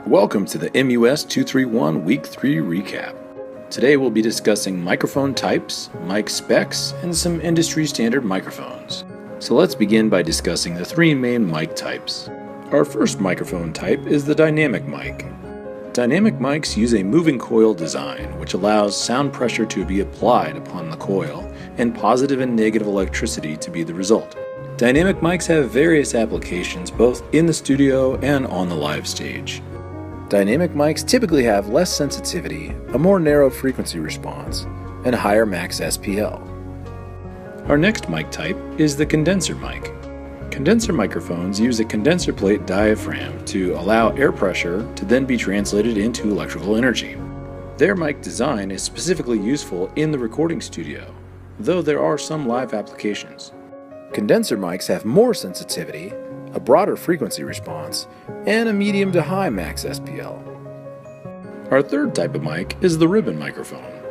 Welcome to the MUS 231 Week 3 recap. Today we'll be discussing microphone types, mic specs, and some industry standard microphones. So let's begin by discussing the three main mic types. Our first microphone type is the dynamic mic. Dynamic mics use a moving coil design which allows sound pressure to be applied upon the coil and positive and negative electricity to be the result. Dynamic mics have various applications both in the studio and on the live stage. Dynamic mics typically have less sensitivity, a more narrow frequency response, and a higher max SPL. Our next mic type is the condenser mic. Condenser microphones use a condenser plate diaphragm to allow air pressure to then be translated into electrical energy. Their mic design is specifically useful in the recording studio, though there are some live applications. Condenser mics have more sensitivity, a broader frequency response, and a medium to high max SPL. Our third type of mic is the ribbon microphone.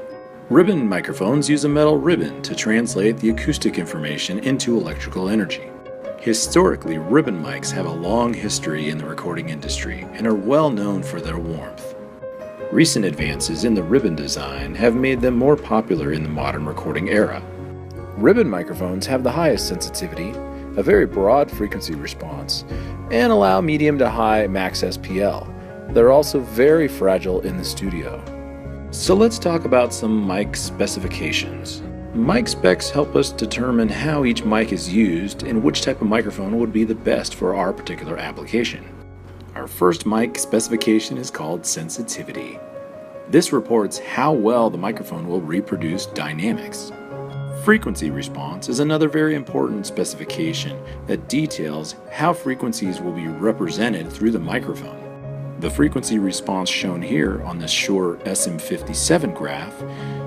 Ribbon microphones use a metal ribbon to translate the acoustic information into electrical energy. Historically, ribbon mics have a long history in the recording industry and are well known for their warmth. Recent advances in the ribbon design have made them more popular in the modern recording era. Ribbon microphones have the highest sensitivity, a very broad frequency response, and allow medium to high max SPL. They're also very fragile in the studio. So let's talk about some mic specifications. Mic specs help us determine how each mic is used and which type of microphone would be the best for our particular application. Our first mic specification is called sensitivity. This reports how well the microphone will reproduce dynamics. Frequency response is another very important specification that details how frequencies will be represented through the microphone. The frequency response shown here on this Shure SM57 graph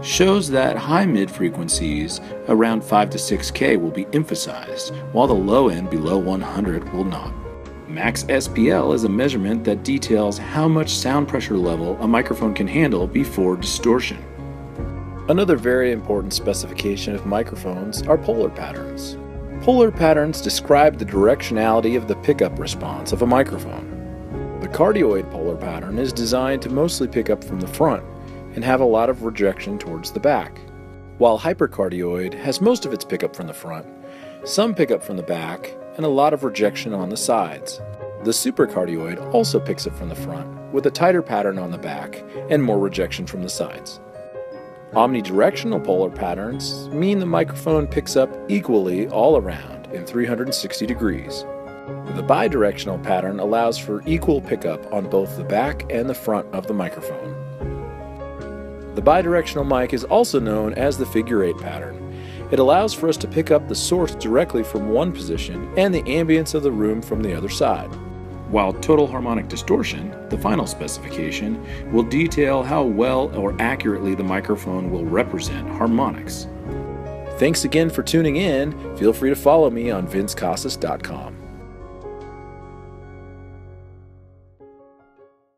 shows that high mid frequencies around 5 to 6K will be emphasized, while the low end below 100 will not. Max SPL is a measurement that details how much sound pressure level a microphone can handle before distortion. Another very important specification of microphones are polar patterns. Polar patterns describe the directionality of the pickup response of a microphone. The cardioid polar pattern is designed to mostly pick up from the front and have a lot of rejection towards the back, while hypercardioid has most of its pickup from the front, some pickup from the back, and a lot of rejection on the sides. The supercardioid also picks up from the front, with a tighter pattern on the back and more rejection from the sides. Omnidirectional polar patterns mean the microphone picks up equally all around in 360 degrees. The bidirectional pattern allows for equal pickup on both the back and the front of the microphone. The bidirectional mic is also known as the figure 8 pattern. It allows for us to pick up the source directly from one position and the ambience of the room from the other side. While total harmonic distortion, the final specification, will detail how well or accurately the microphone will represent harmonics. Thanks again for tuning in. Feel free to follow me on vincecasas.com.